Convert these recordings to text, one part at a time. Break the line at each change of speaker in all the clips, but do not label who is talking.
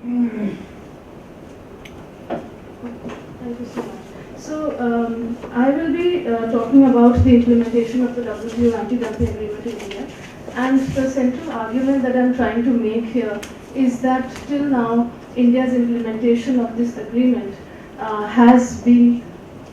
Thank you so much. So, I will be talking about the implementation of the WTO anti-dumping agreement in India. And the central argument that I'm trying to make here is that till now, India's implementation of this agreement has been,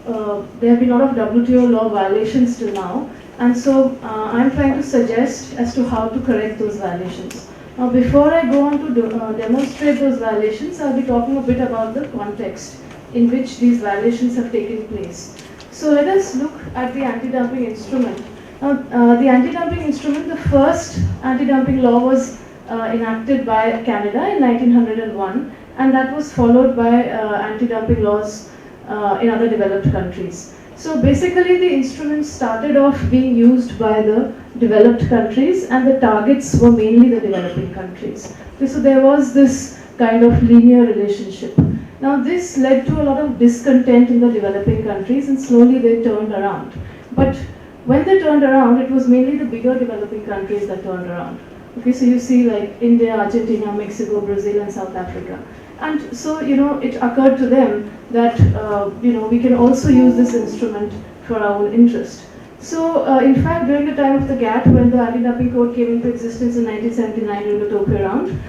there have been a lot of WTO law violations till now. And so I'm trying to suggest as to how to correct those violations. Now, before I go on to demonstrate those violations, I'll be talking a bit about the context in which these violations have taken place. So let us look at the anti-dumping instrument. Now, the anti-dumping instrument, the first anti-dumping law was enacted by Canada in 1901, and that was followed by anti-dumping laws in other developed countries. So basically the instrument started off being used by the developed countries, and the targets were mainly the developing countries. Okay, so there was this kind of linear relationship. Now this led to a lot of discontent in the developing countries, and slowly they turned around. But when they turned around, it was mainly the bigger developing countries that turned around. Okay, so you see like India, Argentina, Mexico, Brazil, and South Africa. And so, it occurred to them that, we can also use this instrument for our own interest. So, in fact, during the time of the GATT, when the anti-dumping code came into existence in 1979 during the Tokyo round,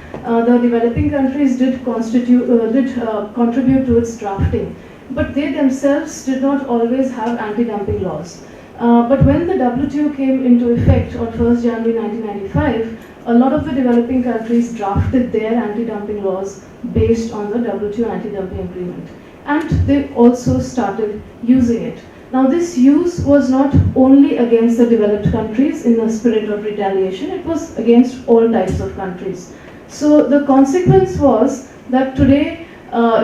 the developing countries did contribute to its drafting. But they themselves did not always have anti-dumping laws. But when the WTO came into effect on 1st January 1995, a lot of the developing countries drafted their anti-dumping laws based on the WTO anti-dumping agreement. And they also started using it. Now this use was not only against the developed countries in the spirit of retaliation, it was against all types of countries. So the consequence was that today,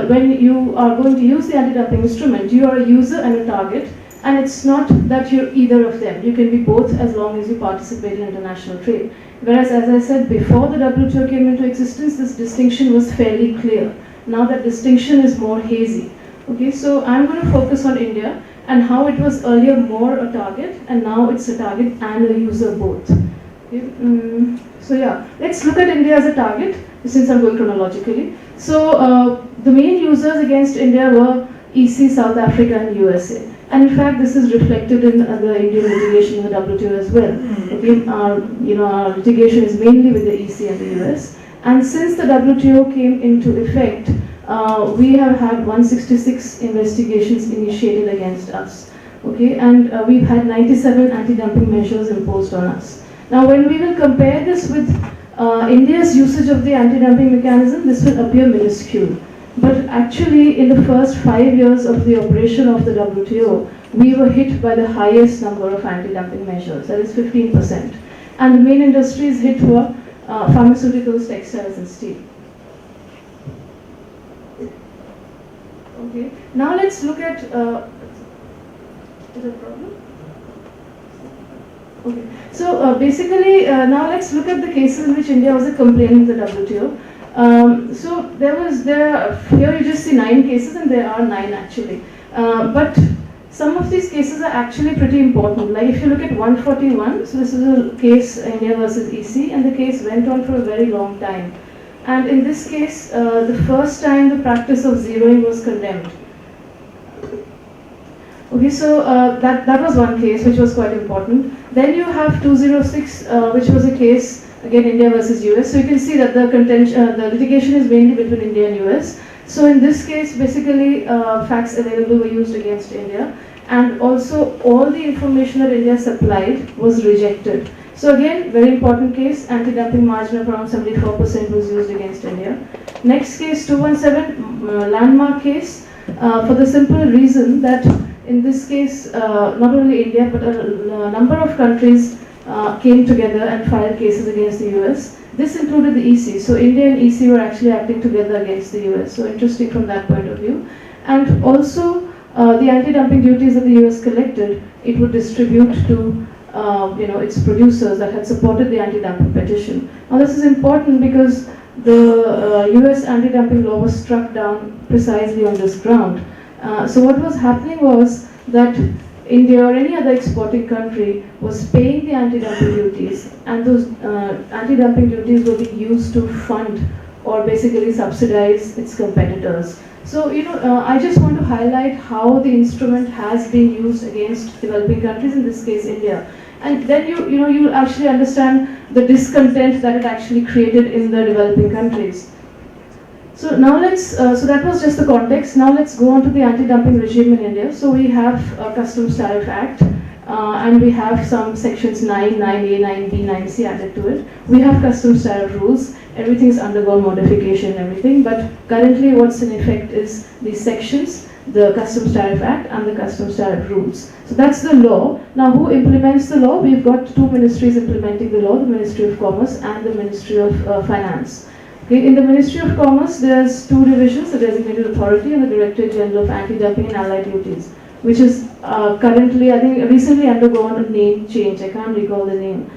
when you are going to use the anti-dumping instrument, you are a user and a target, and it's not that you're either of them. You can be both as long as you participate in international trade. Whereas, as I said, before the WTO came into existence, this distinction was fairly clear. Now that distinction is more hazy. Okay, so I'm going to focus on India and how it was earlier more a target, and now it's a target and a user both. Okay. So yeah, let's look at India as a target, since I'm going chronologically. So the main users against India were EC, South Africa, and USA. And in fact, this is reflected in the Indian litigation in the WTO as well. Okay, our litigation is mainly with the EC and the US. And since the WTO came into effect, we have had 166 investigations initiated against us. Okay, and we've had 97 anti-dumping measures imposed on us. Now, when we will compare this with India's usage of the anti-dumping mechanism, this will appear minuscule. But actually, in the first 5 years of the operation of the WTO, we were hit by the highest number of anti-dumping measures, that is 15%. And the main industries hit were pharmaceuticals, textiles, and steel. Okay, now let's look at, is there a problem? Okay, so basically, now let's look at the cases in which India was a complainant in the WTO. So here you just see 9 cases, and there are 9 actually. But some of these cases are actually pretty important. Like if you look at 141, so this is a case India versus EC, and the case went on for a very long time. And in this case, the first time the practice of zeroing was condemned. Okay, so that was one case which was quite important. Then you have 206, which was a case, again India versus US. So you can see that the litigation is mainly between India and US. So in this case, basically facts available were used against India, and also all the information that India supplied was rejected. So again, very important case, anti-dumping margin of around 74% was used against India. Next case, 217, landmark case, for the simple reason that in this case, not only India but a number of countries came together and filed cases against the US. This included the EC, so India and EC were actually acting together against the US, so interesting from that point of view. And also, the anti-dumping duties that the US collected, it would distribute to its producers that had supported the anti-dumping petition. Now this is important because the US anti-dumping law was struck down precisely on this ground. So what was happening was that India or any other exporting country was paying the anti-dumping duties, and those anti-dumping duties were being used to fund or basically subsidize its competitors. So, I just want to highlight how the instrument has been used against developing countries, in this case India. And then you'll actually understand the discontent that it actually created in the developing countries. So now so that was just the context. Now let's go on to the anti-dumping regime in India. So we have a Customs Tariff Act, and we have some sections 9, 9A, 9B, 9C added to it. We have customs tariff rules. Everything's undergone modification and everything, but currently what's in effect is these sections, the Customs Tariff Act and the Customs Tariff Rules. So that's the law. Now who implements the law? We've got two ministries implementing the law, the Ministry of Commerce and the Ministry of Finance. Okay, in the Ministry of Commerce, there's two divisions, the Designated Authority and the Directorate General of Anti-Dumping and Allied Duties, which is currently, I think, recently undergone a name change. I can't recall the name.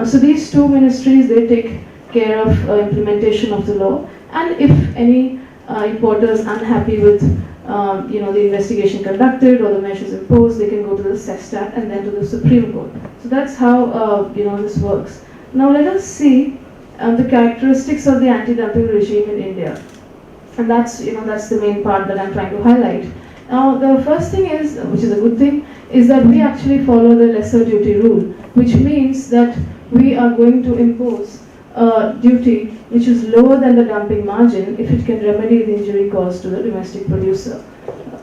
So these two ministries, they take care of implementation of the law, and if any importer is unhappy with the investigation conducted or the measures imposed, they can go to the CESTAT and then to the Supreme Court. So that's how this works. Now let us see the characteristics of the anti-dumping regime in India, and that's the main part that I'm trying to highlight. Now the first thing is, which is a good thing, is that we actually follow the lesser duty rule, which means that we are going to impose a duty which is lower than the dumping margin if it can remedy the injury caused to the domestic producer.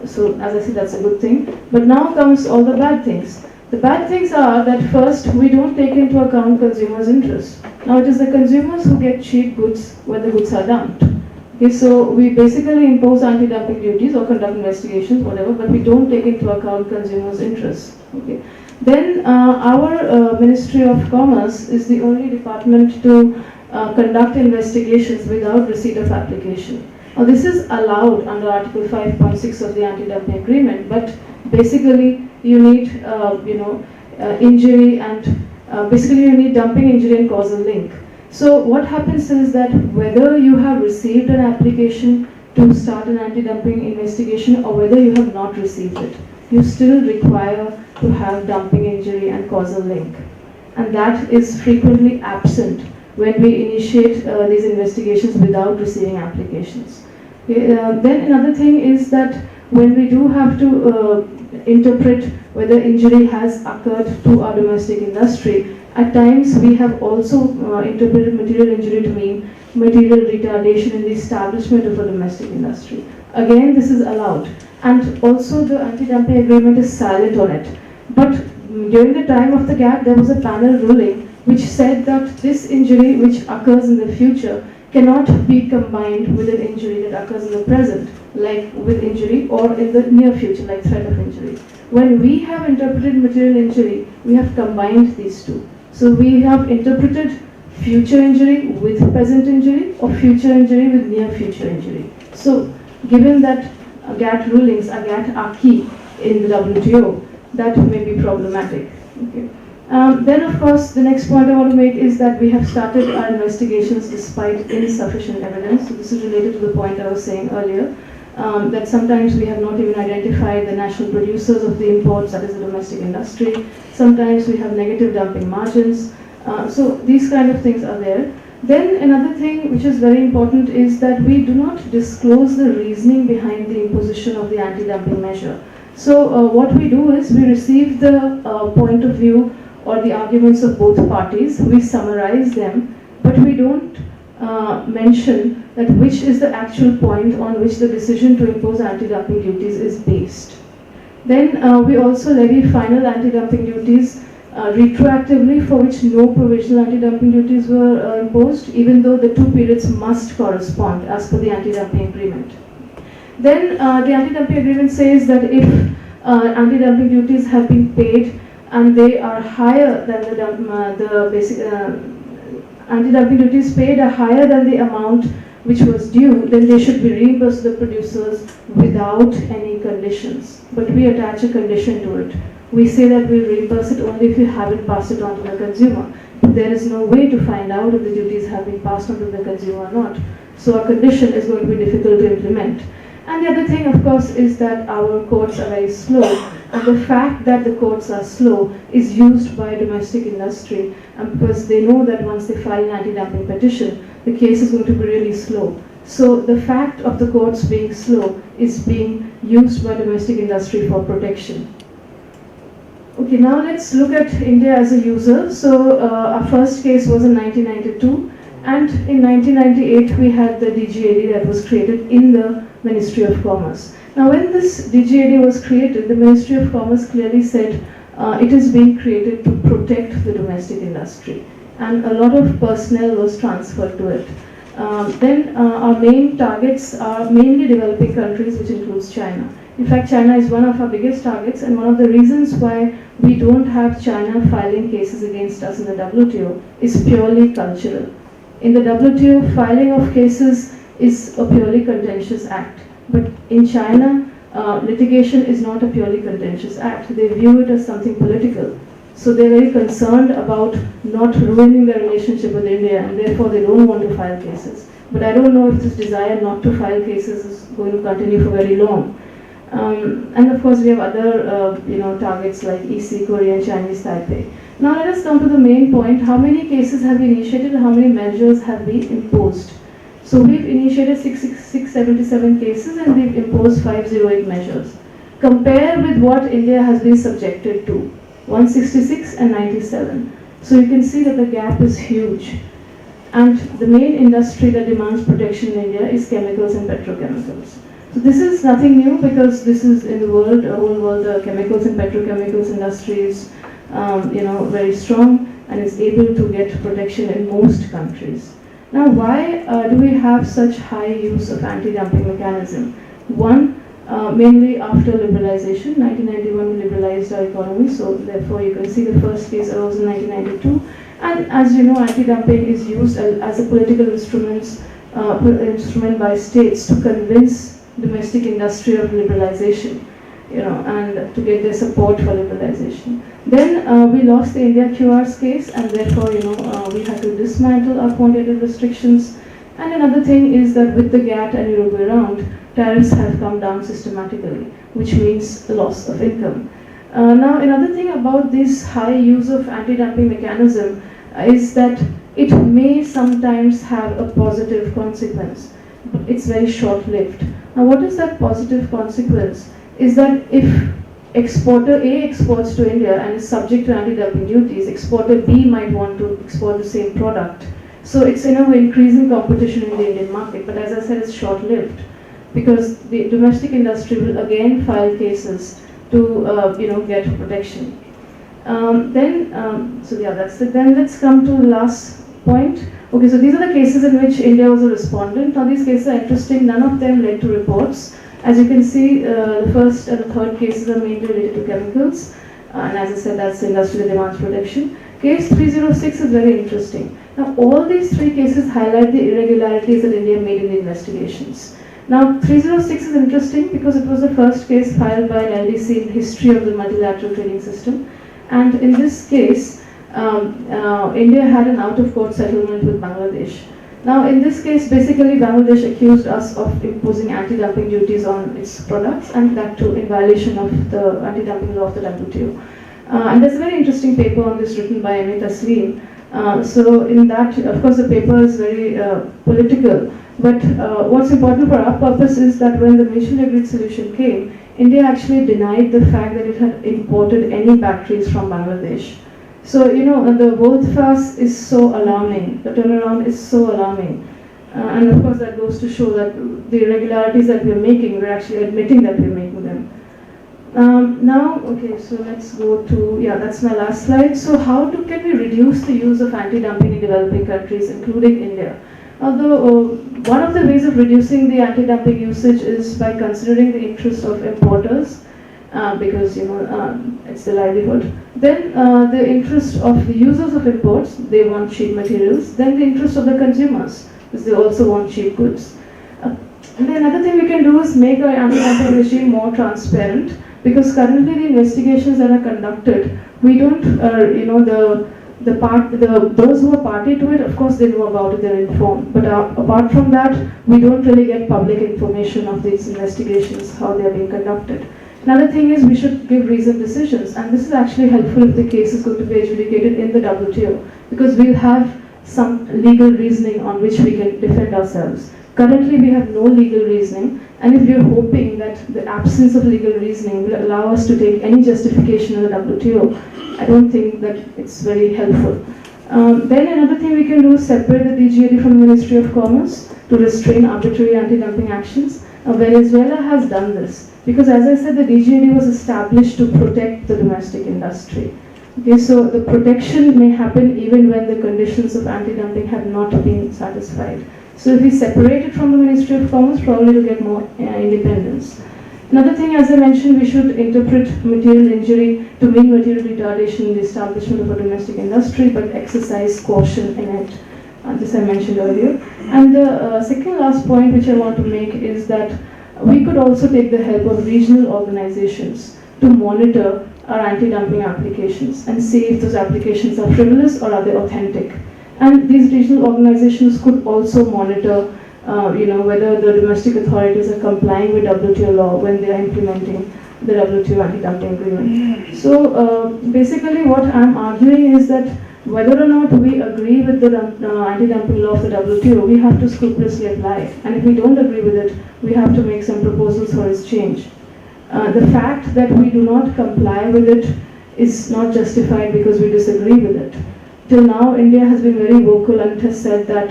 So as I said, that's a good thing. But now comes all the bad things. The bad things are that first, we don't take into account consumers' interests. Now it is the consumers who get cheap goods when the goods are dumped. Okay, so we basically impose anti-dumping duties or conduct investigations, whatever, but we don't take into account consumers' interests. Okay. Then our Ministry of Commerce is the only department to conduct investigations without receipt of application. Now this is allowed under Article 5.6 of the Anti-Dumping Agreement, but basically you need injury and basically you need dumping, injury and causal link. So what happens is that whether you have received an application to start an anti-dumping investigation or whether you have not received it, you still require to have dumping, injury and causal link. And that is frequently absent when we initiate these investigations without receiving applications. Okay, then another thing is that when we do have to interpret whether injury has occurred to our domestic industry, at times we have also interpreted material injury to mean material retardation in the establishment of a domestic industry. Again, this is allowed. And also the anti-dumping agreement is silent on it. But during the time of the gap, there was a panel ruling which said that this injury which occurs in the future cannot be combined with an injury that occurs in the present, like with injury, or in the near future, like threat of injury. When we have interpreted material injury, we have combined these two. So we have interpreted future injury with present injury or future injury with near future injury. So given that GATT rulings are key in the WTO, that may be problematic. Okay. Then of course the next point I want to make is that we have started our investigations despite insufficient evidence. So this is related to the point I was saying earlier, that sometimes we have not even identified the national producers of the imports, that is the domestic industry. Sometimes we have negative dumping margins. So these kind of things are there. Then another thing which is very important is that we do not disclose the reasoning behind the imposition of the anti-dumping measure. So what we do is we receive the point of view or the arguments of both parties, we summarize them, but we don't mention that which is the actual point on which the decision to impose anti-dumping duties is based. Then we also levy final anti-dumping duties retroactively, for which no provisional anti-dumping duties were imposed, even though the two periods must correspond as per the anti-dumping agreement. Then the anti-dumping agreement says that if anti-dumping duties have been paid and they are higher than the basic anti-dumping duties paid are higher than the amount which was due, then they should be reimbursed to the producers without any conditions. But we attach a condition to it. We say that we'll reimburse it only if you haven't passed it on to the consumer. But there is no way to find out if the duties have been passed on to the consumer or not. So a condition is going to be difficult to implement. And the other thing, of course, is that our courts are very slow. And the fact that the courts are slow is used by domestic industry, because they know that once they file an anti-dumping petition, the case is going to be really slow. So the fact of the courts being slow is being used by domestic industry for protection. Okay, now let's look at India as a user. So our first case was in 1992, and in 1998 we had the DGAD that was created in the Ministry of Commerce. Now when this DGAD was created, the Ministry of Commerce clearly said it is being created to protect the domestic industry, and a lot of personnel was transferred to it. Then our main targets are mainly developing countries, which includes China. In fact, China is one of our biggest targets, and one of the reasons why we don't have China filing cases against us in the WTO is purely cultural. In the WTO, filing of cases is a purely contentious act, but in China, litigation is not a purely contentious act. They view it as something political. So they're very concerned about not ruining their relationship with India, and therefore they don't want to file cases. But I don't know if this desire not to file cases is going to continue for very long. And of course we have other targets like EC, Korean, Chinese, Taipei. Now let us come to the main point. How many cases have we initiated and how many measures have we imposed? So we've initiated 677 cases and we've imposed 508 measures. Compare with what India has been subjected to, 166 and 97. So you can see that the gap is huge. And the main industry that demands protection in India is chemicals and petrochemicals. So this is nothing new because this is in the world, the whole world, the chemicals and petrochemicals industry is very strong and is able to get protection in most countries. Now why do we have such high use of anti-dumping mechanism? One, mainly after liberalization. 1991 we liberalized our economy, so therefore you can see the first case arose in 1992. And as you know, anti-dumping is used as a political instrument by states to convince domestic industry of liberalization, and to get their support for liberalization. Then we lost the India QR's case, and therefore, we had to dismantle our quantitative restrictions. And another thing is that with the GATT and Uruguay round, tariffs have come down systematically, which means loss of income. Now, another thing about this high use of anti-dumping mechanism is that it may sometimes have a positive consequence, but it's very short-lived. Now, what is that positive consequence? Is that if exporter A exports to India and is subject to anti-dumping duties, exporter B might want to export the same product. So it's in a way increasing competition in the Indian market, but as I said, it's short-lived because the domestic industry will again file cases to get protection. That's it. Then let's come to the last point. Okay, so these are the cases in which India was a respondent. Now these cases are interesting. None of them led to reports. As you can see, the first and the third cases are mainly related to chemicals. And as I said, that's industry that demands protection. Case 306 is very interesting. Now all these three cases highlight the irregularities that India made in the investigations. Now 306 is interesting because it was the first case filed by an LDC in the history of the multilateral trading system. And in this case, India had an out-of-court settlement with Bangladesh. Now in this case, basically Bangladesh accused us of imposing anti-dumping duties on its products, and that too in violation of the anti-dumping law of the WTO. And there's a very interesting paper on this written by Amit Asleen. So in that, of course, the paper is very political, but what's important for our purpose is that when the mutually agreed solution came, India actually denied the fact that it had imported any batteries from Bangladesh. So, the volte-face is so alarming, the turnaround is so alarming. And of course that goes to show that the irregularities that we're making, we're actually admitting that we're making them. Okay, so let's go to, that's my last slide. So can we reduce the use of anti-dumping in developing countries, including India? Although one of the ways of reducing the anti-dumping usage is by considering the interest of importers, because it's the livelihood. Then the interest of the users of imports, they want cheap materials. Then the interest of the consumers, because they also want cheap goods. And then another thing we can do is make our anti-dumping regime more transparent, because currently the investigations that are conducted, we don't, those who are party to it, of course they know about it, they're informed. But apart from that, we don't really get public information of these investigations, how they're being conducted. Another thing is we should give reasoned decisions, and this is actually helpful if the case is going to be adjudicated in the WTO, because we'll have some legal reasoning on which we can defend ourselves. Currently, we have no legal reasoning, and if we are hoping that the absence of legal reasoning will allow us to take any justification in the WTO, I don't think that it's very helpful. Then another thing we can do is separate the DGAD from the Ministry of Commerce to restrain arbitrary anti-dumping actions. Venezuela has done this because, as I said, the DGAD was established to protect the domestic industry. Okay, so the protection may happen even when the conditions of anti-dumping have not been satisfied. So if we separate it from the Ministry of Commerce, probably we'll get more independence. Another thing, as I mentioned, we should interpret material injury to mean material retardation in the establishment of a domestic industry, but exercise caution in it. This I mentioned earlier. And the second last point which I want to make is that we could also take the help of regional organizations to monitor our anti-dumping applications and see if those applications are frivolous or are they authentic. And these regional organizations could also monitor whether the domestic authorities are complying with WTO law when they are implementing the WTO anti-dumping agreement. So basically what I'm arguing is that whether or not we agree with the anti-dumping law of the WTO, we have to scrupulously apply it. And if we don't agree with it, we have to make some proposals for its change. The fact that we do not comply with it is not justified because we disagree with it. Till now, India has been very vocal and has said that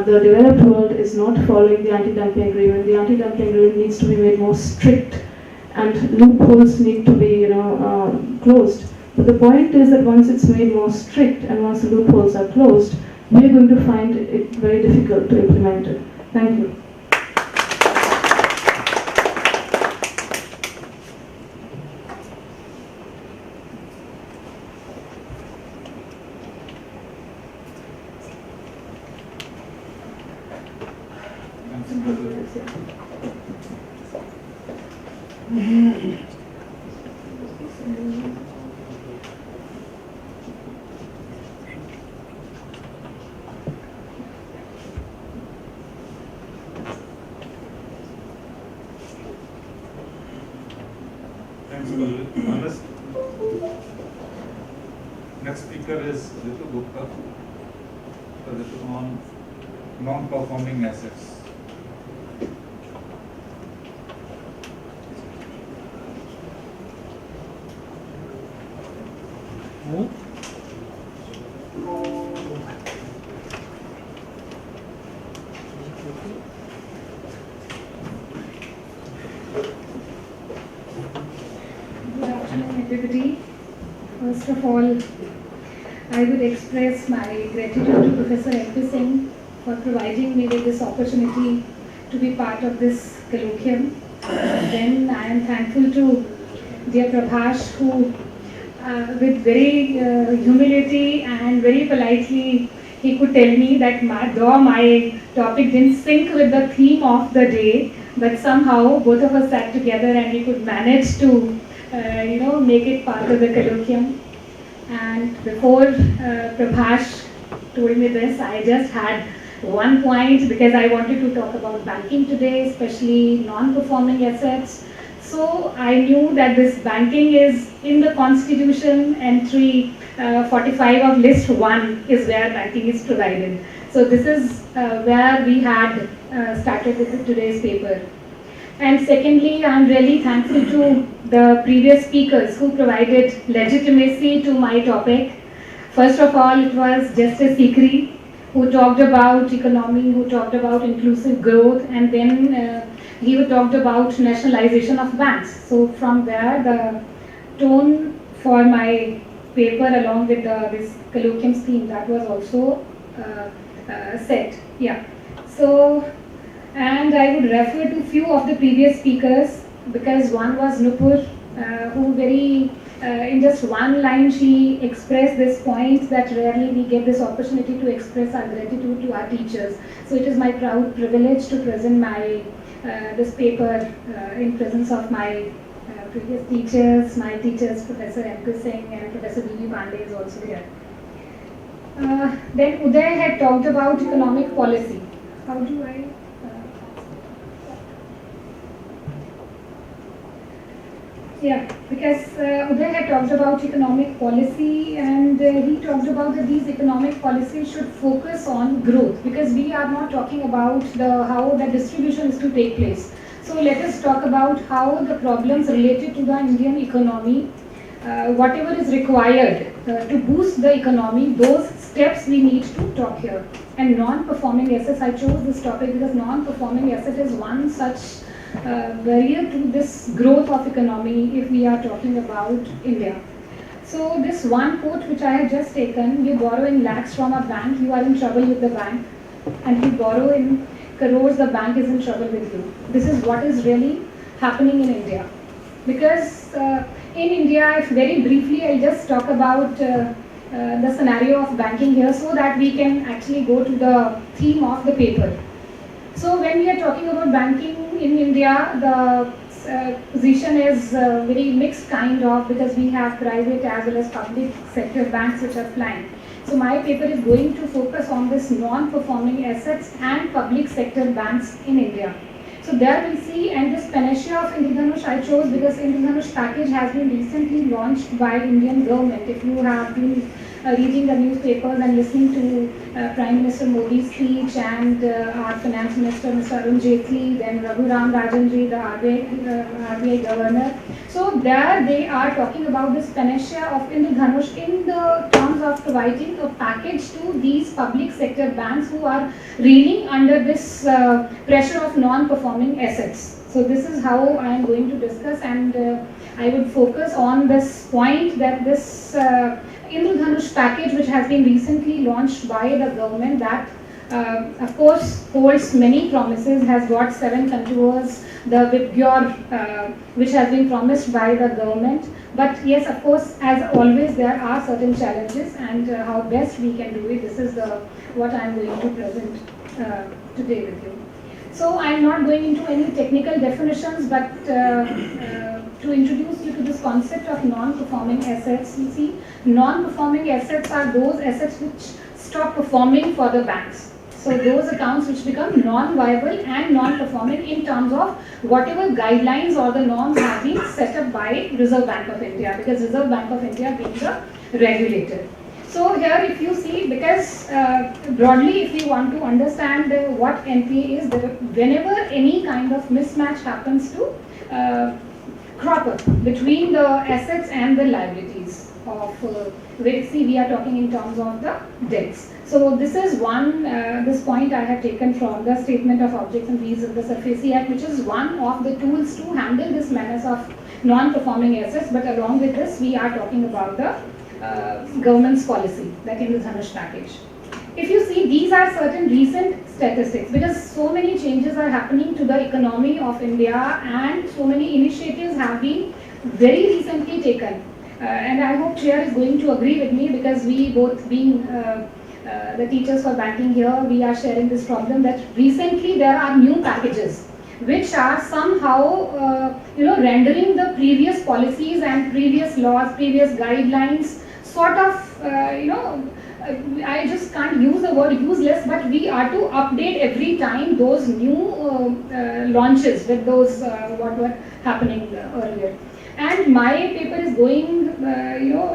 the developed world is not following the anti-dumping agreement. The anti-dumping agreement needs to be made more strict, and loopholes need to be, closed. But the point is that once it's made more strict and once the loopholes are closed, we are going to find it very difficult to implement it. Thank you.
Thanks, Pallavi. Next speaker is Ritu Gupta. Ritu on non-performing assets.
Good afternoon, everybody. First of all, I would express my gratitude to Professor M.P. Singh for providing me with this opportunity to be part of this colloquium. Then I am thankful to dear Prabhash, who with very humility and very politely, he could tell me that though my topic didn't sync with the theme of the day, but somehow both of us sat together and we could manage to make it part of the colloquium. And before Prabhash told me this, I just had one point because I wanted to talk about banking today, especially non-performing assets. So I knew that this banking is in the Constitution, entry 45 of list 1 is where banking is provided. So this is where we had started with today's paper. And secondly, I'm really thankful to the previous speakers who provided legitimacy to my topic. First of all, it was Justice Sikri, who talked about economy, who talked about inclusive growth, and then he talked about nationalization of banks. So from there, the tone for my paper along with this colloquium scheme, that was also set. Yeah. So, and I would refer to few of the previous speakers because one was Nupur, who very, in just one line, she expressed this point that rarely we get this opportunity to express our gratitude to our teachers. So it is my proud privilege to present my this paper in presence of my previous teachers, Professor M.P. Singh and Professor B.B. Pandey is also here. Then Uday had talked about economic policy. How do I? Yeah, because Uday had talked about economic policy, and he talked about that these economic policies should focus on growth, because we are not talking about how the distribution is to take place. So let us talk about how the problems related to the Indian economy, whatever is required to boost the economy, those steps we need to talk here. And non-performing assets, I chose this topic because non-performing asset is one such barrier to this growth of economy if we are talking about India. So this one quote which I have just taken, you borrow in lakhs from a bank, you are in trouble with the bank, and you borrow in crores, the bank is in trouble with you. This is what is really happening in India. Because in India, if very briefly I'll just talk about the scenario of banking here so that we can actually go to the theme of the paper. So when we are talking about banking in India, the position is very mixed kind of, because we have private as well as public sector banks which are flying. So my paper is going to focus on this non-performing assets and public sector banks in India. So there we see, and this panacea of Indradhanush I chose because Indradhanush package has been recently launched by Indian government. If you have been reading the newspapers and listening to Prime Minister Modi's speech and our Finance Minister Mr. Arun Jaitley, then Raghuram Rajanji, the RBI governor. So there they are talking about this panacea of Indradhanush in the terms of providing a package to these public sector banks who are reeling under this pressure of non-performing assets. So this is how I am going to discuss, and I would focus on this point that this Indradhanush package, which has been recently launched by the government, that of course holds many promises, has got 7 contours, the Vidgyor which has been promised by the government. But yes, of course, as always, there are certain challenges, and how best we can do it. This is what I am going to present today with you. So I am not going into any technical definitions, but to introduce you to this concept of non-performing assets. You see, non-performing assets are those assets which stop performing for the banks. So those accounts which become non-viable and non-performing in terms of whatever guidelines or the norms have been set up by Reserve Bank of India, because Reserve Bank of India being the regulator. So here if you see, because broadly if you want to understand what NPA is, whenever any kind of mismatch happens to crop up between the assets and the liabilities of which we are talking in terms of the debts. So this is one, this point I have taken from the Statement of Objects and Fees of the SARFAESI Act, which is one of the tools to handle this menace of non-performing assets. But along with this, we are talking about the government's policy, that Indradhanush package. If you see, these are certain recent statistics, because so many changes are happening to the economy of India and so many initiatives have been very recently taken. And I hope Chair is going to agree with me, because we both being the teachers for banking here, we are sharing this problem that recently there are new packages which are somehow rendering the previous policies and previous laws, previous guidelines sort of I just can't use the word useless, but we are to update every time those new launches with those what were happening earlier. And my paper is going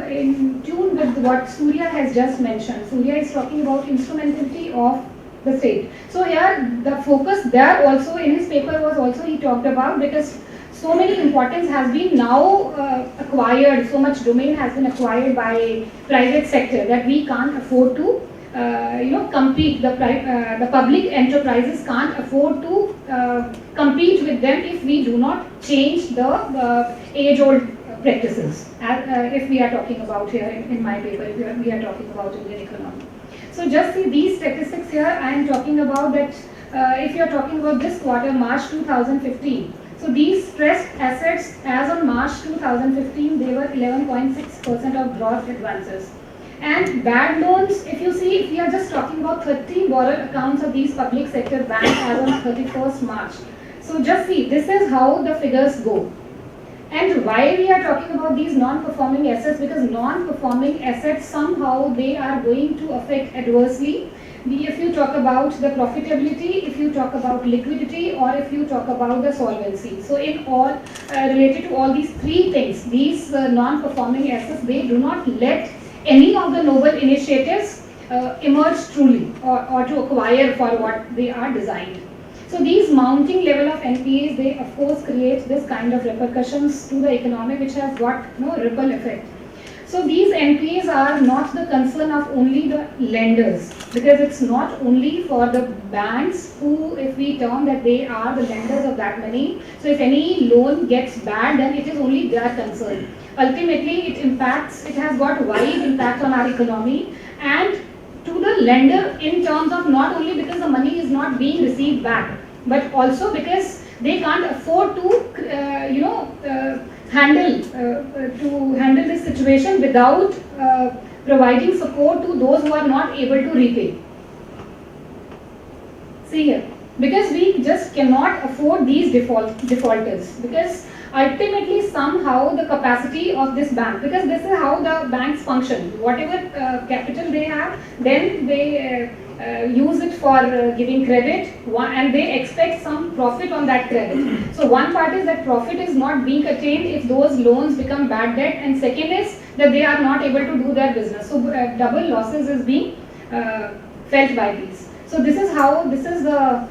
in tune with what Surya has just mentioned. Surya is talking about instrumentality of the state. So here the focus there also in his paper was also he talked about, because so many importance has been now acquired, so much domain has been acquired by private sector that we can't afford to compete. The public enterprises can't afford to compete with them if we do not change the age-old practices. If we are talking about here in my paper, if we are talking about Indian economy. So just see these statistics here. I am talking about that. If you are talking about this quarter, March 2015. So these stressed assets as on March 2015, they were 11.6% of gross advances. And bad loans, if you see, if we are just talking about 30 borrowed accounts of these public sector banks as on 31st March. So just see, this is how the figures go. And why we are talking about these non-performing assets? Because non-performing assets somehow they are going to affect adversely if you talk about the profitability, if you talk about liquidity, or if you talk about the solvency. So in all, related to all these three things, these non-performing assets, they do not let any of the noble initiatives emerge truly or to acquire for what they are designed. So these mounting level of NPAs, they of course create this kind of repercussions to the economy, which has got ripple effect. So these NPAs are not the concern of only the lenders, because it's not only for the banks who, if we term that they are the lenders of that money. So if any loan gets bad, then it is only their concern. Ultimately, it has got wide impact on our economy and to the lender in terms of not only because the money is not being received back, but also because they can't afford to, handle this situation without providing support to those who are not able to repay. See here, because we just cannot afford these defaulters, because ultimately somehow the capacity of this bank, because this is how the banks function, whatever capital they have, then they use it for giving credit, and they expect some profit on that credit. So one part is that profit is not being attained if those loans become bad debt, and second is that they are not able to do their business. So double losses is being felt by these. So this is the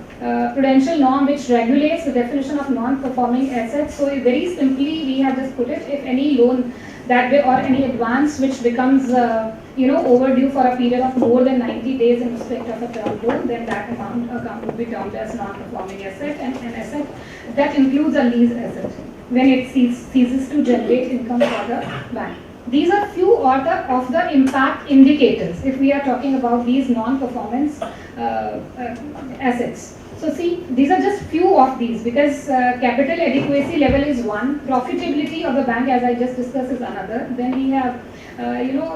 prudential norm which regulates the definition of non-performing assets. So very simply we have just put it, if any loan that way or any advance which becomes overdue for a period of more than 90 days in respect of a term loan, then that account would be termed as non-performing asset, and an asset that includes a lease asset when it ceases to generate income for the bank. These are few of the impact indicators if we are talking about these non-performance assets. So see, these are just few of these, because capital adequacy level is one, profitability of the bank, as I just discussed, is another. Then we have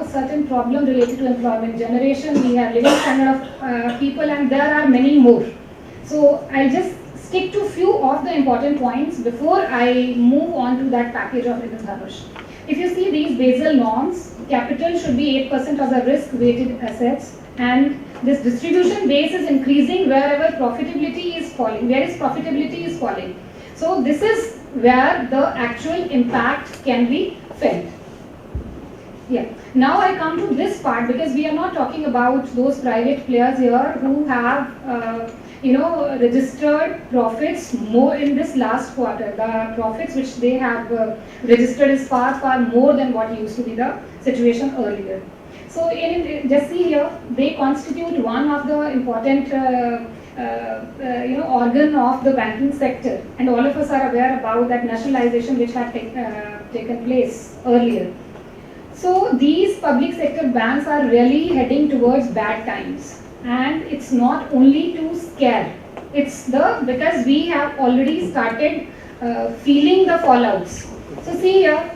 certain problem related to employment generation, we have living standard of people, and there are many more. So I'll just stick to few of the important points before I move on to that package of Indradhanush. If you see these Basel norms, capital should be 8% of the risk-weighted assets, and this distribution base is increasing wherever profitability is falling. Where is profitability is falling? So this is where the actual impact can be felt. Yeah. Now I come to this part, because we are not talking about those private players here who have registered profits more in this last quarter. The profits which they have registered is far more than what used to be the situation earlier. So just see here, they constitute one of the important organ of the banking sector, and all of us are aware about that nationalization which had taken place earlier. So these public sector banks are really heading towards bad times, and it's not only to scare, it's because we have already started feeling the fallouts. So see here,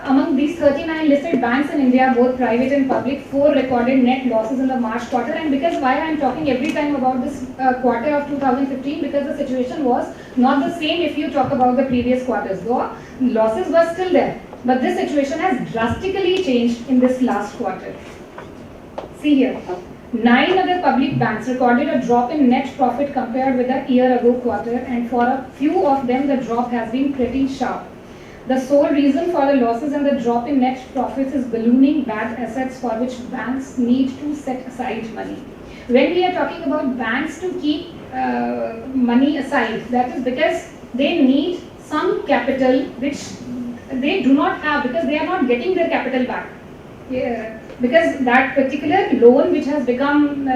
among these 39 listed banks in India, both private and public, 4 recorded net losses in the March quarter. And because why I am talking every time about this quarter of 2015, because the situation was not the same if you talk about the previous quarters. Though losses were still there, but this situation has drastically changed in this last quarter. See here, 9 other public banks recorded a drop in net profit compared with the year ago quarter, and for a few of them the drop has been pretty sharp. The sole reason for the losses and the drop in net profits is ballooning bad assets for which banks need to set aside money. When we are talking about banks to keep money aside, that is because they need some capital which they do not have, because they are not getting their capital back. Because that particular loan which has become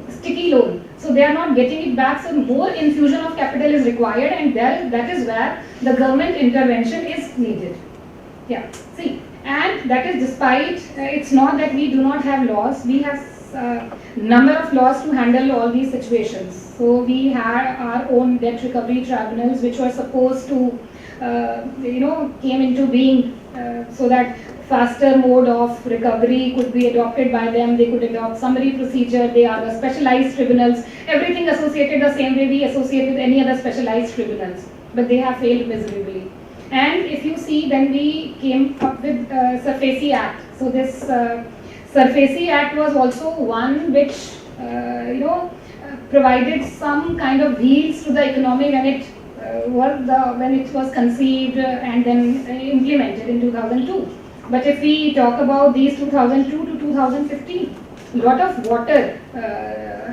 sticky loan, so they are not getting it back, so more infusion of capital is required, and that is where the government intervention is needed. Yeah, see, and that is despite it's not that we do not have laws, we have number of laws to handle all these situations. So we had our own debt recovery tribunals which were supposed to came into being so that faster mode of recovery could be adopted by them. They could adopt summary procedure. They are the specialized tribunals. Everything associated the same way we associate with any other specialized tribunals. But they have failed miserably. And if you see, then we came up with SAFESI Act. So this SARFAESI Act was also one which provided some kind of wheels to the economy when it was conceived and then implemented in 2002. But if we talk about these 2002 to 2015, a lot of water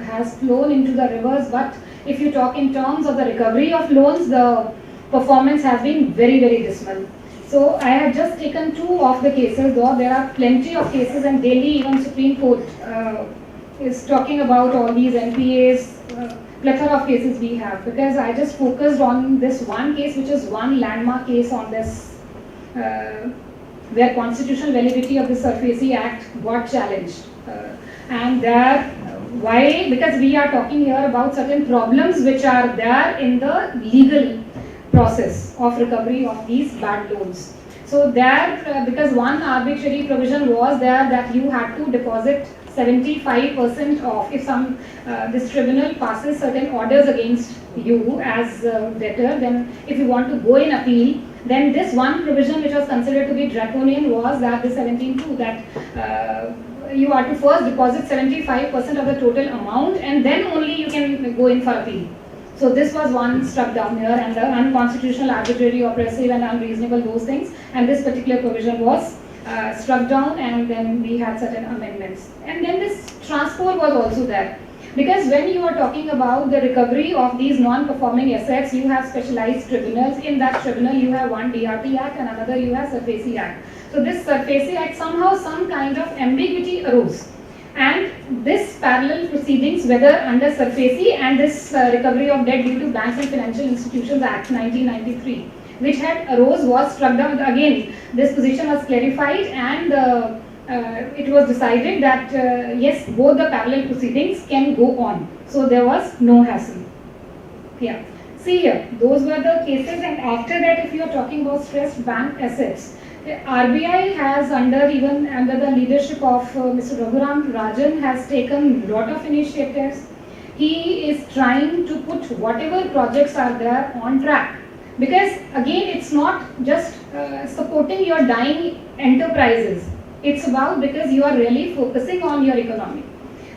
has flown into the rivers, but if you talk in terms of the recovery of loans, the performance has been very, very dismal. So I have just taken two of the cases, though there are plenty of cases, and Delhi, even Supreme Court is talking about all these NPAs, plethora of cases we have, because I just focused on this one case, which is one landmark case on this, where constitutional validity of the SARFAESI Act got challenged. And there, why? Because we are talking here about certain problems which are there in the legal process of recovery of these bad loans. So there, because one arbitrary provision was there that you had to deposit 75% of, if this tribunal passes certain orders against you as debtor, then if you want to go in appeal, then this one provision which was considered to be draconian was that the 17.2, that you are to first deposit 75% of the total amount and then only you can go in for appeal. So this was one struck down here, and the unconstitutional, arbitrary, oppressive and unreasonable, those things, and this particular provision was struck down, and then we had certain amendments. And then this transport was also there. Because when you are talking about the recovery of these non-performing assets, you have specialized tribunals. In that tribunal, you have one DRT Act and another you have SARFAESI Act. So this SARFAESI Act, somehow some kind of ambiguity arose. And this parallel proceedings, whether under SARFAESI and this Recovery of Debt Due to Banks and Financial Institutions Act 1993, which had arose, was struck down. Again, this position was clarified, and it was decided that yes, both the parallel proceedings can go on. So there was no hassle. Yeah. See here, those were the cases, and after that, if you are talking about stressed bank assets, RBI has, even under the leadership of Mr. Raghuram Rajan, has taken a lot of initiatives. He is trying to put whatever projects are there on track. Because again, it's not just supporting your dying enterprises. It's about because you are really focusing on your economy.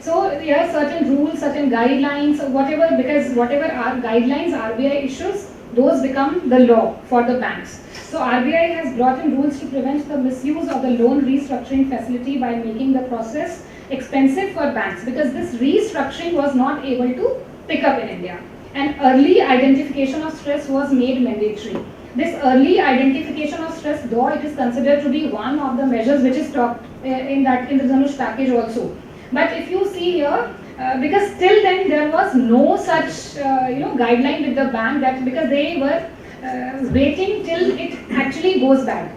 So there are certain rules, certain guidelines, whatever, because whatever guidelines RBI issues, those become the law for the banks. So RBI has brought in rules to prevent the misuse of the loan restructuring facility by making the process expensive for banks, because this restructuring was not able to pick up in India. And early identification of stress was made mandatory. This early identification of stress, though it is considered to be one of the measures which is talked in the Dhanush package also. But if you see here, because till then there was no such guideline with the bank, that because they were waiting till it actually goes bad.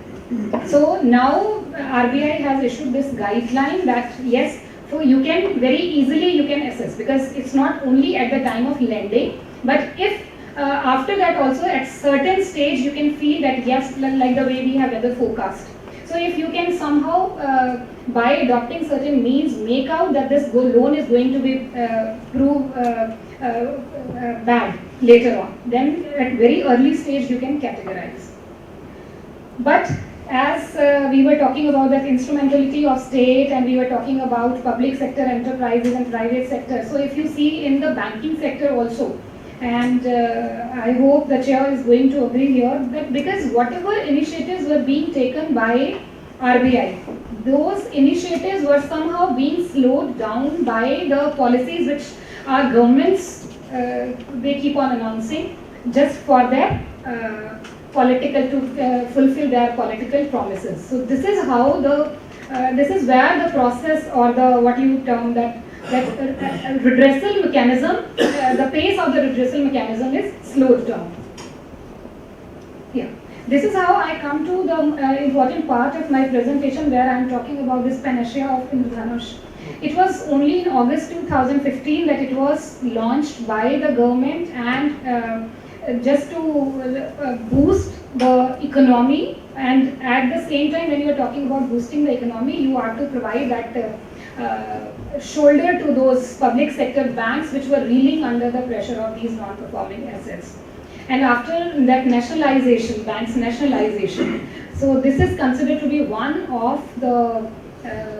So now RBI has issued this guideline that yes, so you can very easily you can assess, because it's not only at the time of lending, but if after that also at certain stage you can feel that yes, like the way we have weather forecast. So if you can somehow by adopting certain means make out that this loan is going to be proved bad later on, then at very early stage you can categorize. But as we were talking about that instrumentality of state, and we were talking about public sector enterprises and private sector. So if you see in the banking sector also, and I hope the chair is going to agree here, that because whatever initiatives were being taken by RBI, those initiatives were somehow being slowed down by the policies which our governments, they keep on announcing just for their political, to fulfill their political promises. So this is how this is where the process, or the what you term that redressal mechanism, the pace of the redressal mechanism is slowed down. Yeah. This is how I come to the important part of my presentation, where I am talking about this panacea of Indradhanush. It was only in August 2015 that it was launched by the government, and just to boost the economy, and at the same time when you are talking about boosting the economy, you are to provide that shoulder to those public sector banks which were reeling under the pressure of these non-performing assets. And after that nationalization, banks nationalization, so this is considered to be one of the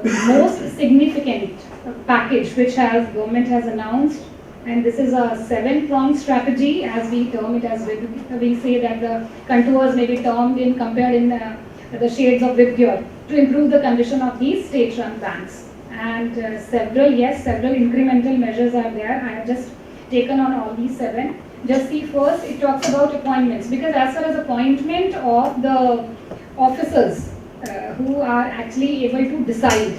most significant package which government has announced, and this is a 7-pronged strategy, as we term it, as we say that the contours may be compared in the shades of Vibgyor, to improve the condition of these state-run banks. And several incremental measures are there. I have just taken on all these 7. Just see, first it talks about appointments, because as far as appointment of the officers who are actually able to decide,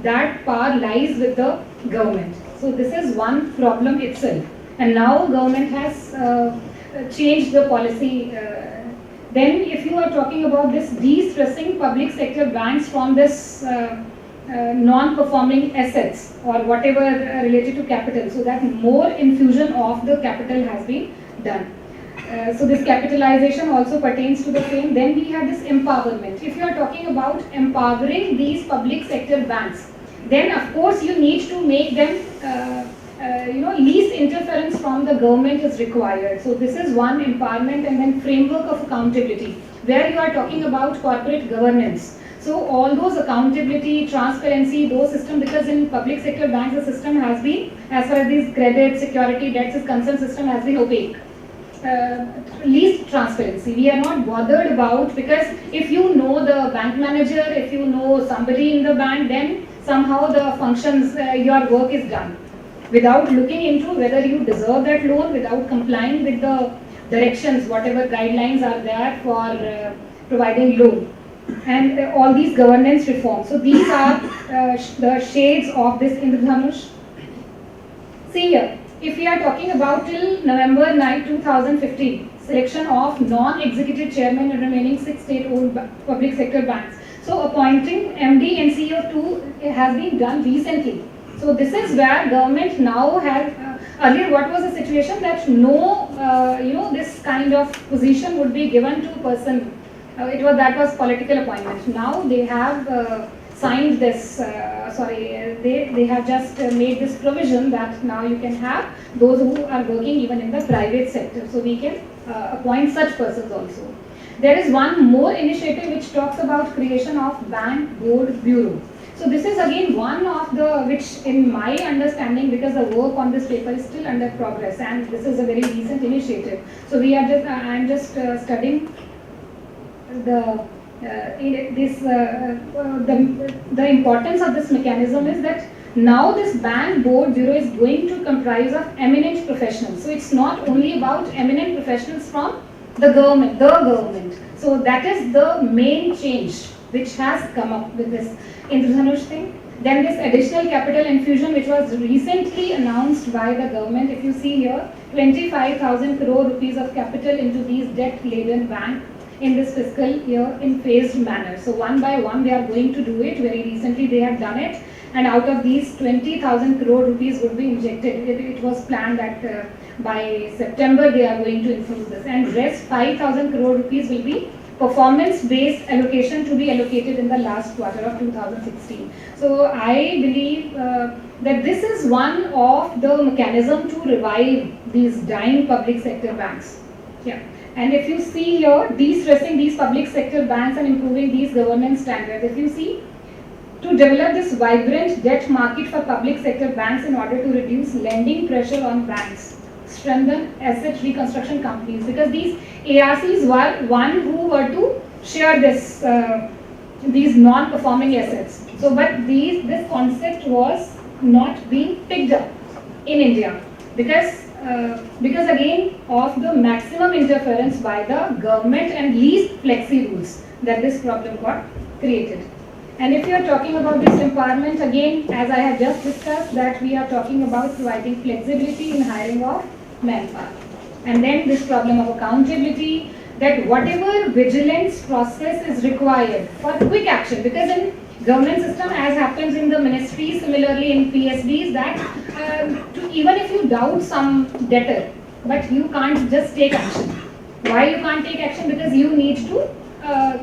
that power lies with the government. So this is one problem itself. And now government has changed the policy. Then if you are talking about this de-stressing public sector banks from this non-performing assets or whatever related to capital, so that more infusion of the capital has been done. So this capitalization also pertains to the same. Then we have this empowerment. If you are talking about empowering these public sector banks, then of course you need to make them, least interference from the government is required. So this is one empowerment. And then framework of accountability, where you are talking about corporate governance. So all those accountability, transparency, those systems, because in public sector banks the system has been, as far as these credit, security, debts is concerned, system has been opaque. Least transparency. We are not bothered about, because if you know the bank manager, if you know somebody in the bank, then somehow the functions, your work is done. Without looking into whether you deserve that loan, without complying with the directions, whatever guidelines are there for providing loan. And all these governance reforms. So these are the shades of this Indradhanush. See here, if we are talking about till November 9, 2015, selection of non-executive chairman and remaining 6 state-owned public sector banks. So appointing MD and CEO too has been done recently. So this is where government now has, earlier what was the situation, that no, this kind of position would be given to a person. That was political appointment. Now they have signed this, they have just made this provision that now you can have those who are working even in the private sector. So we can appoint such persons also. There is one more initiative which talks about creation of Bank Board Bureau. So this is again one of the, which in my understanding, because the work on this paper is still under progress, and this is a very recent initiative. So we are just, I am just studying the importance of this mechanism is that now this Bank Board Bureau is going to comprise of eminent professionals. So it's not only about eminent professionals from the government. So that is the main change which has come up with this Indradhanush thing. Then this additional capital infusion which was recently announced by the government. If you see here, 25,000 crore rupees of capital into these debt-laden banks in this fiscal year in phased manner. So one by one they are going to do it. Very recently they have done it, and out of these 20,000 crore rupees would be injected. It was planned that by September they are going to infuse this, and rest 5,000 crore rupees will be performance-based allocation to be allocated in the last quarter of 2016. So I believe that this is one of the mechanism to revive these dying public sector banks. Yeah. And if you see here, de-stressing these public sector banks and improving these governance standards, if you see, to develop this vibrant debt market for public sector banks in order to reduce lending pressure on banks, strengthen asset reconstruction companies, because these ARCs were one who were to share this, these non-performing assets. So, but this concept was not being picked up in India, because again of the maximum interference by the government and least flexi rules, that this problem got created. And if you are talking about this empowerment, again, as I have just discussed, that we are talking about providing flexibility in hiring of manpower. And then this problem of accountability, that whatever vigilance process is required for quick action, because in government system, as happens in the ministry, similarly in PSBs, that even if you doubt some debtor, but you can't just take action. Why you can't take action? Because you need to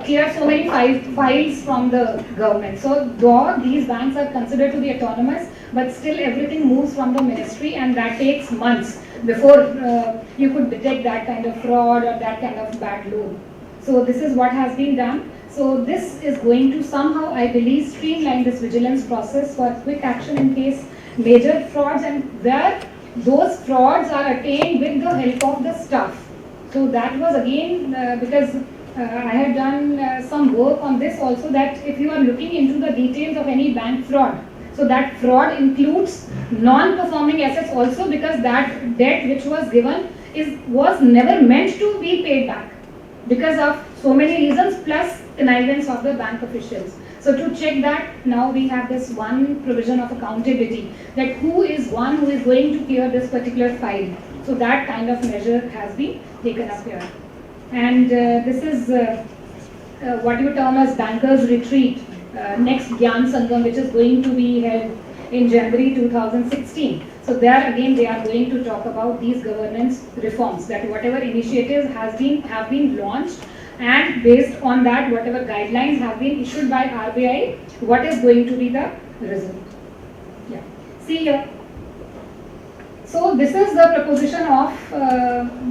clear so many files from the government. So though these banks are considered to be autonomous, but still everything moves from the ministry, and that takes months before you could detect that kind of fraud or that kind of bad loan. So this is what has been done. So this is going to somehow, I believe, streamline this vigilance process for quick action in case major frauds and where those frauds are attained with the help of the staff. So that was again because I had done some work on this also, that if you are looking into the details of any bank fraud, so that fraud includes non-performing assets also, because that debt which was given was never meant to be paid back because of so many reasons, plus connivance of the bank officials. So to check that, now we have this one provision of accountability, that who is one who is going to clear this particular file. So that kind of measure has been taken up here. And this is what you term as bankers retreat, next Gyan Sangam, which is going to be held in January 2016. So there again they are going to talk about these governance reforms, that whatever initiatives have been launched, and based on that whatever guidelines have been issued by RBI, what is going to be the result. Yeah. See here. So this is the proposition of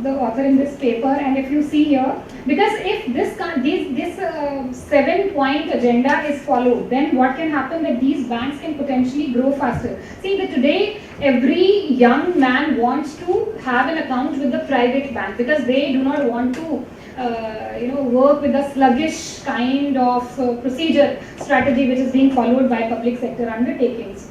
the author in this paper, and if you see here, because if this 7-point agenda is followed, then what can happen, that these banks can potentially grow faster. See that today every young man wants to have an account with the private bank, because they do not want to work with the sluggish kind of procedure strategy which is being followed by public sector undertakings.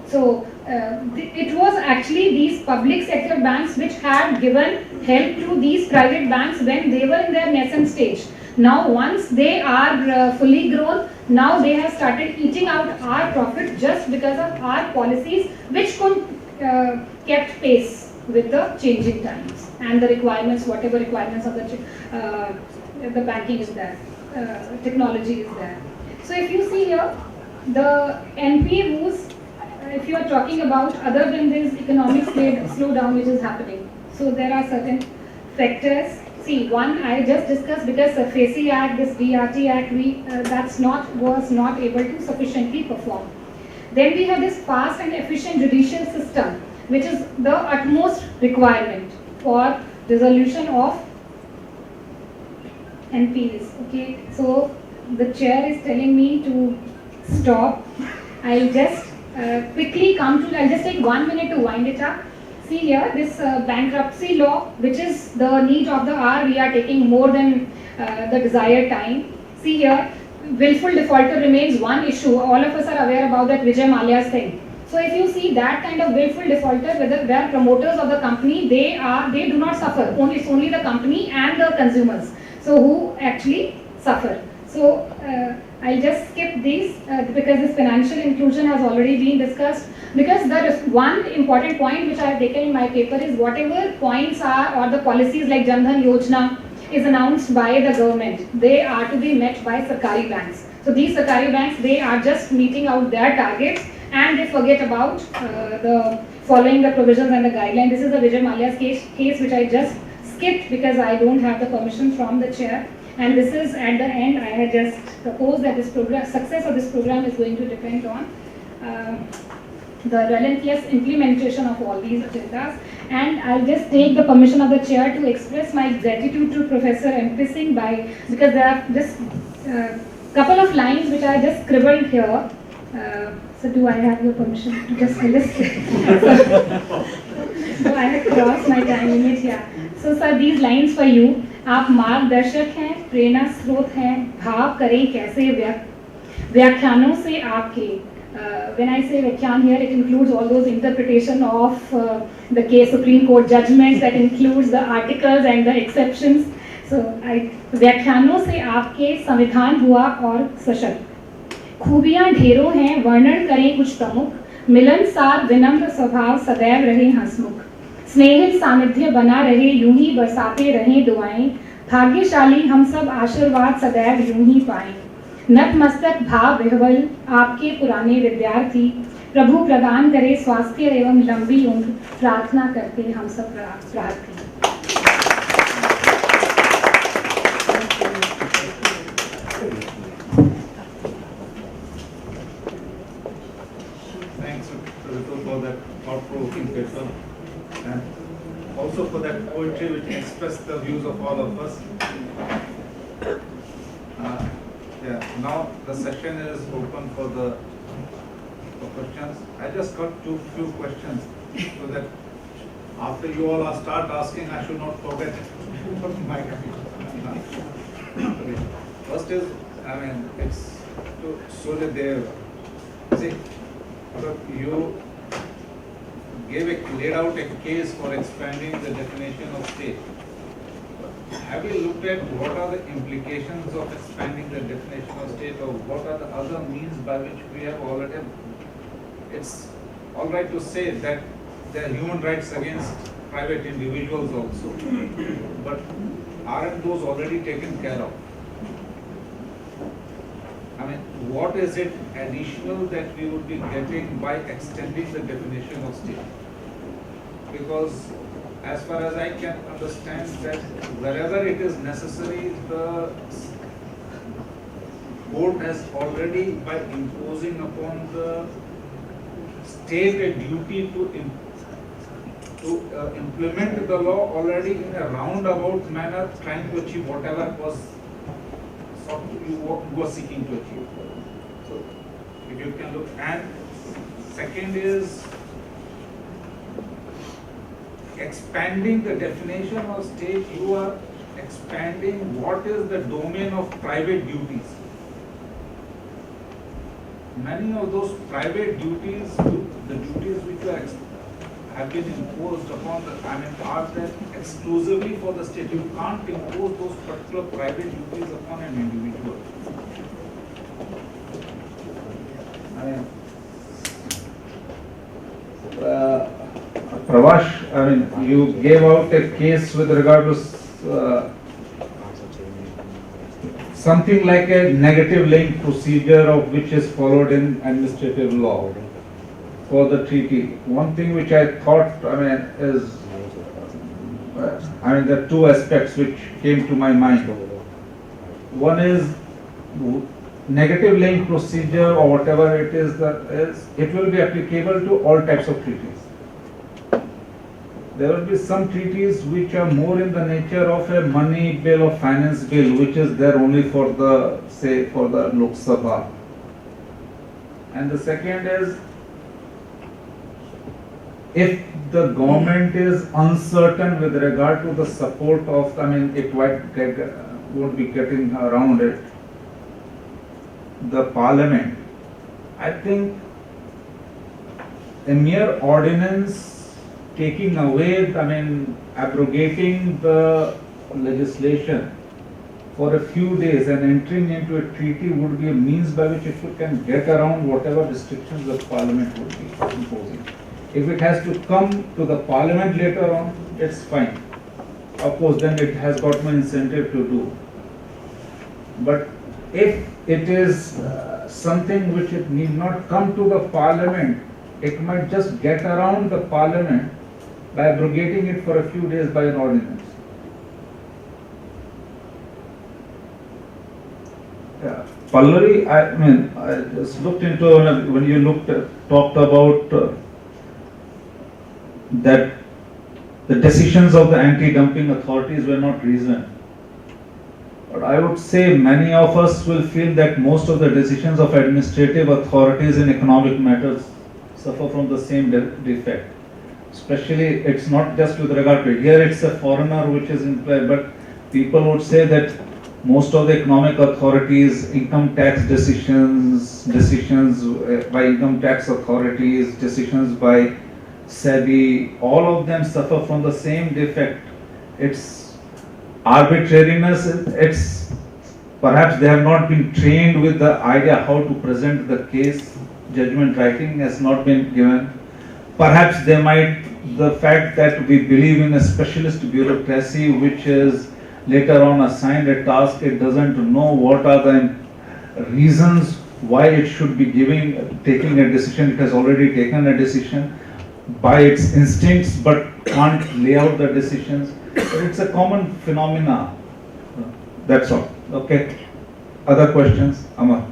So it was actually these public sector banks which had given help to these private banks when they were in their nascent stage. Now once they are fully grown, now they have started eating out our profit just because of our policies, which could kept pace with the changing times and the requirements, whatever requirements of the banking is there, technology is there. So if you see here, the NPA rules, if you are talking about other than this economic slowdown which is happening, so there are certain factors. See, one I just discussed, because the FACI Act, this DRT Act, was not able to sufficiently perform. Then we have this fast and efficient judicial system, which is the utmost requirement for resolution of NPAs. Okay, so the chair is telling me to stop. I'll just quickly come to, I'll just take 1 minute to wind it up. See here, this bankruptcy law, which is the need of the hour, we are taking more than the desired time. See here, willful defaulter remains one issue. All of us are aware about that Vijay Mallya's thing. So if you see that kind of willful defaulter, whether they are promoters of the company, they do not suffer. It's only the company and the consumers, so who actually suffer. So I'll just skip these because this financial inclusion has already been discussed. Because there is one important point which I have taken in my paper is whatever points are, or the policies like Jan Dhan Yojana is announced by the government, they are to be met by Sarkari banks. So these Sarkari banks, they are just meeting out their targets and they forget about following the provisions and the guidelines. This is the Vijay Mallya's case which I just skipped because I don't have the permission from the chair. And this is at the end, I had just proposed that this program, success of this program is going to depend on the relentless implementation of all these agendas. And I'll just take the permission of the chair to express my gratitude to Professor MP Singh because there are just couple of lines which I just scribbled here. So do I have your permission to just list? So I have crossed my time limit here. So sir, these lines for you. आप मार्गदर्शक हैं, प्रेरणा स्रोत हैं, भाव करें कैसे व्यक्त, व्याख्यानों से आपके. When I say व्याख्यान here, it includes all those interpretation of the case Supreme Court judgments, that includes the articles and the exceptions. So व्याख्यानों से आपके संविधान हुआ और सशक्त. खूबियां ढेरों हैं, वर्णन करें कुछ प्रमुख, मिलनसार विनम्र स्वभाव सदैव रहे हंसमुख, स्नेहित सानिध्य बना रहे, यूं ही बरसाते रहें दुआएं, भाग्यशाली हम सब आशीर्वाद सदैव यूं ही पाएं. नतमस्तक भाव विह्वल आपके पुराने विद्यार्थी, प्रभु प्रदान करे स्वास्थ्य एवं लंबी उम्र, प्रार्थना करते हम सब प्रार्थी.
Thanks Ritu for that thought-provoking paper, and also for that poetry which expressed the views of all of us. now the session is open for the for questions. I just got few questions so that after you all start asking, I should not forget my okay. First is, I mean, it's to Suryadev. See, so you laid out a case for expanding the definition of state. Have you looked at what are the implications of expanding the definition of state, or what are the other means by which we have already? It's all right to say that there are human rights against private individuals also, but aren't those already taken care of? I mean, what is it additional that we would be getting by extending the definition of state? Because as far as I can understand, that wherever it is necessary, the court has already, by imposing upon the state a duty to implement the law, already in a roundabout manner, trying to achieve whatever was you were seeking to achieve. So, if you can look, and second is expanding the definition of state. You are expanding what is the domain of private duties. Many of those private duties, the duties which have been imposed upon the, I mean, are there exclusively for the state. You can't impose those particular private duties upon an individual. I mean, Pravash, I mean, you gave out a case with regard to something like a negative link procedure of which is followed in administrative law for the treaty. One thing which I thought, I mean, is, there are two aspects which came to my mind. One is negative link procedure, or whatever it is, it will be applicable to all types of treaties. There will be some treaties which are more in the nature of a money bill or finance bill, which is there only for the, say, for the Lok Sabha. And the second is, if the government is uncertain with regard to the support of, it won't be getting around it, the parliament, I think a mere ordinance taking away, abrogating the legislation for a few days and entering into a treaty would be a means by which it can get around whatever restrictions the parliament would be imposing. If it has to come to the parliament later on, it's fine. Of course, then it has got no incentive to do. But if it is something which it need not come to the parliament, it might just get around the parliament by abrogating it for a few days by an ordinance. Yeah. Pallavi, I just looked into, when you talked about that the decisions of the anti-dumping authorities were not reasoned. But I would say many of us will feel that most of the decisions of administrative authorities in economic matters suffer from the same defect. Especially, it's not just with regard to it. Here it's a foreigner which is in play, but people would say that most of the economic authorities, income tax decisions by income tax authorities, decisions by SEBI, all of them suffer from the same defect. It's arbitrariness, it's perhaps they have not been trained with the idea how to present the case, judgment writing has not been given. Perhaps they might, the fact that we believe in a specialist bureaucracy which is later on assigned a task, it doesn't know what are the reasons why it should be taking a decision. It has already taken a decision by its instincts but can't lay out the decisions. It's a common phenomena. That's all. Okay. Other questions? Amar.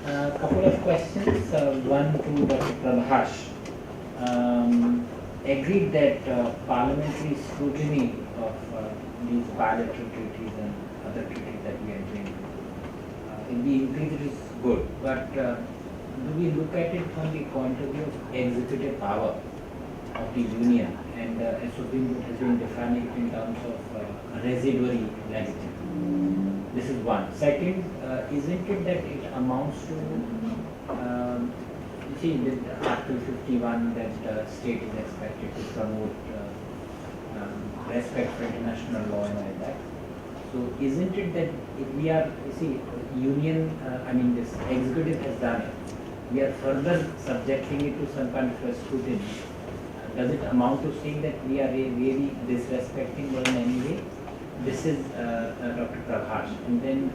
Couple of questions. One to Dr. Prabhash. Agreed that parliamentary scrutiny of these bilateral treaties and other treaties that we are doing the increase is good, but do we look at it from the point of view of executive power of the union, and as Supreme Court has been defining it in terms of residuary legislature? This is one. Second, isn't it that it amounts to, you see, with Article 51 that state is expected to promote respect for international law and all that. So isn't it that if we are, you see, union, this executive has done it, we are further subjecting it to some kind of a scrutiny. Does it amount to saying that we are really disrespecting law in any way? This is Dr. Prabhash. And then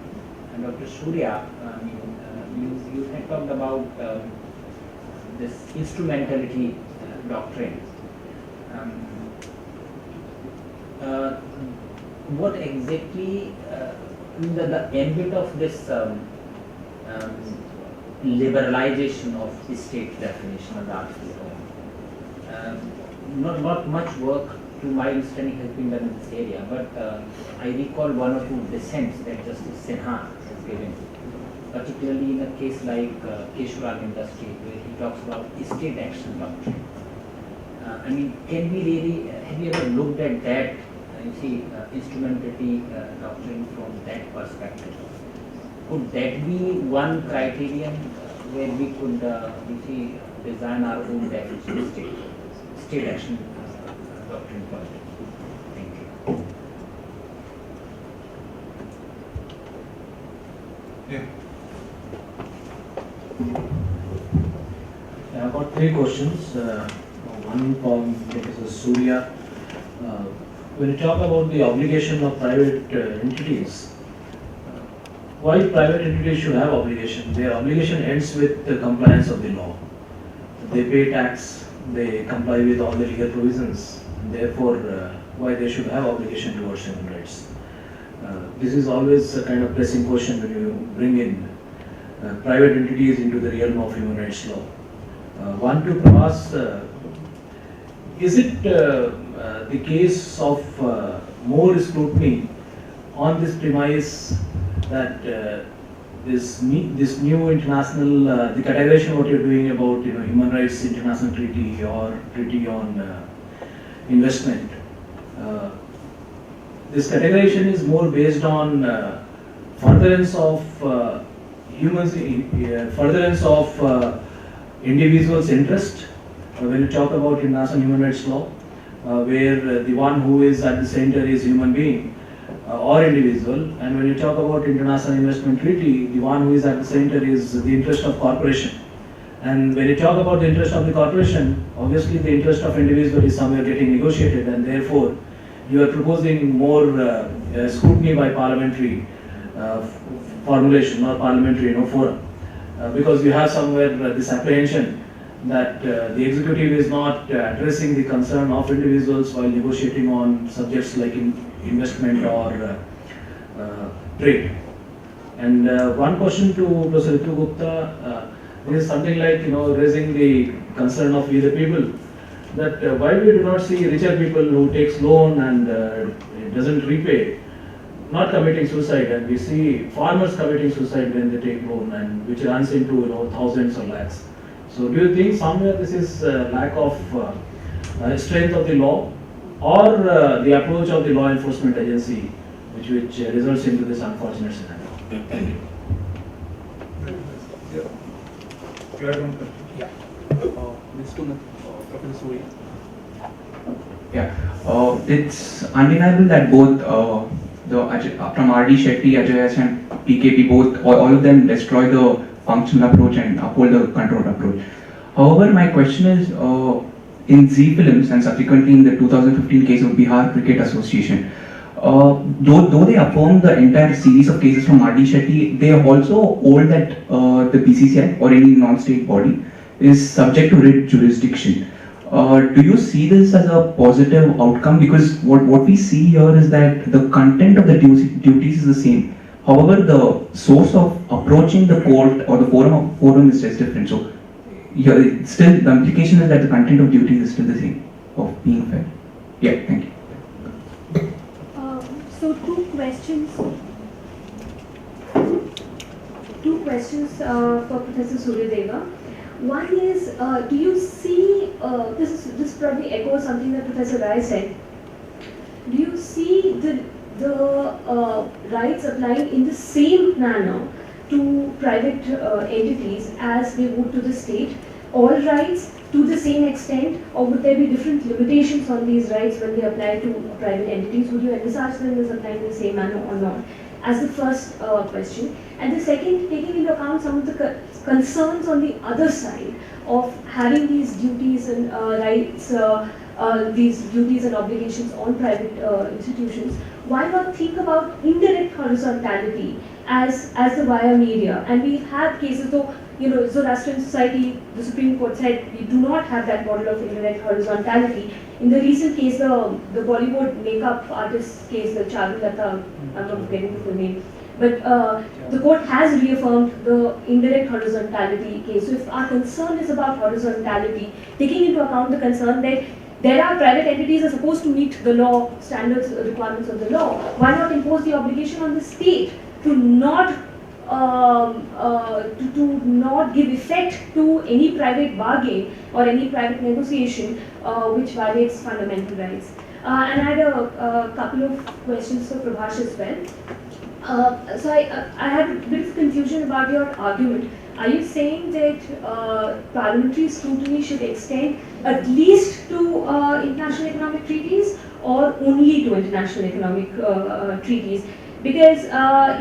Dr. Surya, you had talked about this instrumentality doctrine. What exactly the ambit of this liberalization of the state definition of the article? Not much work, to my understanding, has been done in this area, but I recall one or two dissents that Justice Sinha has given, particularly in a case like Keshwarag Industry, where he talks about state action doctrine. Can we really, have you ever looked at that, instrumentality doctrine from that perspective? Could that be one criterion where we could, design our own definition of state action doctrine for it? Thank you.
Yeah.
I've got three questions. One from Professor Surya. When you talk about the obligation of private entities, why private entities should have obligation? Their obligation ends with the compliance of the law. They pay tax, they comply with all the legal provisions, and therefore why they should have obligation towards human rights. This is always a kind of pressing question when you bring in private entities into the realm of human rights law. One to Prabhas, is it the case of more scrutiny on this premise that this new international, the categorization what you're doing about human rights international treaty or treaty on investment, this categorization is more based on furtherance of furtherance of individuals' interest. When you talk about international human rights law, where the one who is at the center is human being or individual, and when you talk about international investment treaty, the one who is at the center is the interest of corporation. And when you talk about the interest of the corporation, obviously the interest of individual is somewhere getting negotiated, and therefore you are proposing more scrutiny by parliamentary formulation or parliamentary forum, because you have somewhere this apprehension that the executive is not addressing the concern of individuals while negotiating on subjects like investment or trade. And one question to Professor Ritu Gupta, this is something like raising the concern of we the people, that why we do not see richer people who takes loan and doesn't repay, not committing suicide, and we see farmers committing suicide when they take loan, and which runs into thousands or lakhs. So do you think somewhere this is lack of strength of the law, or the approach of the law enforcement agency which results into this unfortunate scenario? Thank you.
Professor Surya. It's undeniable that both from R.D. Shetty, Ajay and PKP, both all of them destroy the functional approach and uphold the controlled approach. However, my question is, in Zee Films and subsequently in the 2015 case of Bihar Cricket Association, though they affirmed the entire series of cases from R.D. Shetty, they also hold that the BCCI or any non-state body is subject to writ jurisdiction. Do you see this as a positive outcome? Because what we see here is that the content of the duties is the same. However, the source of approaching the court or the forum is just different. So, still the implication is that the content of duties is still the same, of being fair. Yeah, thank you.
So two questions.
two questions for Professor Suryadeva. One is, do you see, this probably echoes something that Professor Rai said. Do you see the rights applying in the same manner to private entities as they would to the state? All rights to the same extent, or would there be different limitations on these rights when they apply to private entities? Would you envisage them as applying in the same manner or not? As the first question. And the second, taking into account some of the concerns on the other side of having these duties and rights, these duties and obligations on private institutions, why not think about indirect horizontality as the via media? And we've had cases, though, Zoroastrian Society, the Supreme Court said we do not have that model of indirect horizontality. In the recent case, the Bollywood makeup artist case, the Charulata, I'm not forgetting the full name, but the court has reaffirmed the indirect horizontality case. So if our concern is about horizontality, taking into account the concern that there are private entities are supposed to meet the law, standards, requirements of the law, why not impose the obligation on the state to not give effect to any private bargain or any private negotiation which violates fundamental rights? And I had a couple of questions for Prabhash as well. So I had a bit of confusion about your argument. Are you saying that parliamentary scrutiny should extend at least to international economic treaties or only to international economic treaties? Because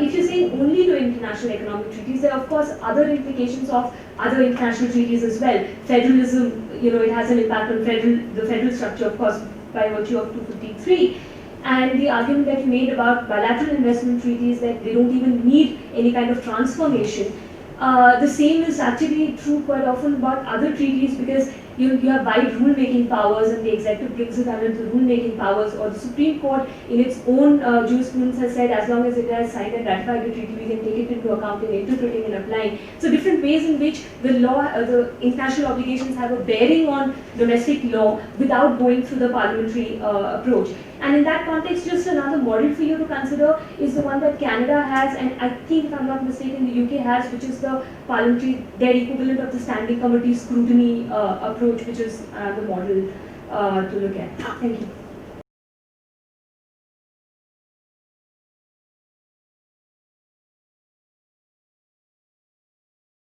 if you're saying only to international economic treaties, there are of course other implications of other international treaties as well. Federalism, it has an impact on the federal structure, of course, by virtue of 253. And the argument that you made about bilateral investment treaties, that they don't even need any kind of transformation. The same is actually true quite often about other treaties, because you have wide rule-making powers and the executive brings it under the rule-making powers, or the Supreme Court in its own jurisprudence has said as long as it has signed and ratified the treaty, we can take it into account in interpreting and applying. So different ways in which the law, the international obligations have a bearing on domestic law without going through the parliamentary approach. And in that context, just another model for you to consider is the one that Canada has, and I think, if I'm not mistaken, the UK has, which is the parliamentary, their equivalent of the standing committee scrutiny approach, which is the model to look at. Thank you.